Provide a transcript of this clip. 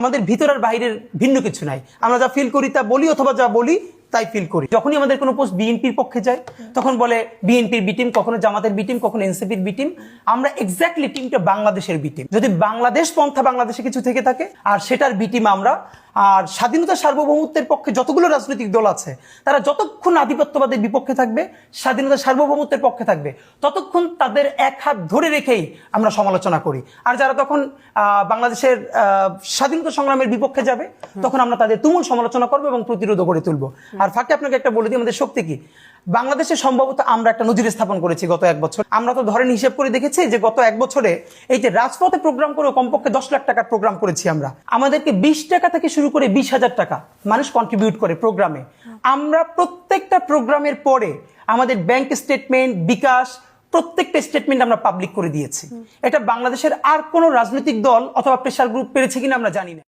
আমাদের ভিতর আর বাইরের ভিন্ন কিছু নাই। আমরা যা ফিল করি তা বলি, অথবা যা বলি তাই ফিল করি। যখনই আমাদের কোনো পোস্ট বিএনপির পক্ষে যায় তখন বলে বিএনপির বি টিম, কখনো জামাতের বি টিম, কখনো এনসিপির বি টিম। আমরা এক্স্যাক্টলি টিমটা বাংলাদেশের বি টিম। যদি বাংলাদেশ পন্থা বাংলাদেশে কিছু থেকে থাকে আর সেটার বি টিম আমরা। আর স্বাধীনতা সার্বভৌমত্বের পক্ষে যতগুলো রাজনৈতিক দল আছে তারা যতক্ষণ আধিপত্যবাদের বিপক্ষে থাকবে, স্বাধীনতা সার্বভৌমত্বের পক্ষে থাকবে, ততক্ষণ তাদের এক হাত ধরে রেখেই আমরা সমালোচনা করি। আর যারা তখন বাংলাদেশের স্বাধীনতা সংগ্রামের বিপক্ষে যাবে তখন আমরা তাদের তুমুল সমালোচনা করবো এবং প্রতিরোধ গড়ে তুলবো। আর ফাঁকে আপনাকে একটা বলে দিই, আমাদের শক্তি কি। বাংলাদেশে সম্ভবত আমরা একটা নজির স্থাপন করেছি গত 1 বছর। আমরা তো ধরেন হিসেব করে দেখেছি যে গত 1 বছরে এই যে রাজপথে প্রোগ্রাম করে কমপক্ষে 10 লাখ টাকার প্রোগ্রাম করেছি আমরা। আমাদেরকে 20 টাকা থেকে শুরু করে 20,000 টাকা মানুষ কন্ট্রিবিউট করে প্রোগ্রামে। আমরা প্রত্যেকটা প্রোগ্রামের পরে আমাদের ব্যাংক স্টেটমেন্ট, বিকাশ, প্রত্যেকটা স্টেটমেন্ট আমরা পাবলিক করে দিয়েছি। এটা বাংলাদেশের আর কোনো রাজনৈতিক দল অথবা প্রেসার গ্রুপ পেরেছে কিনা আমরা জানি না।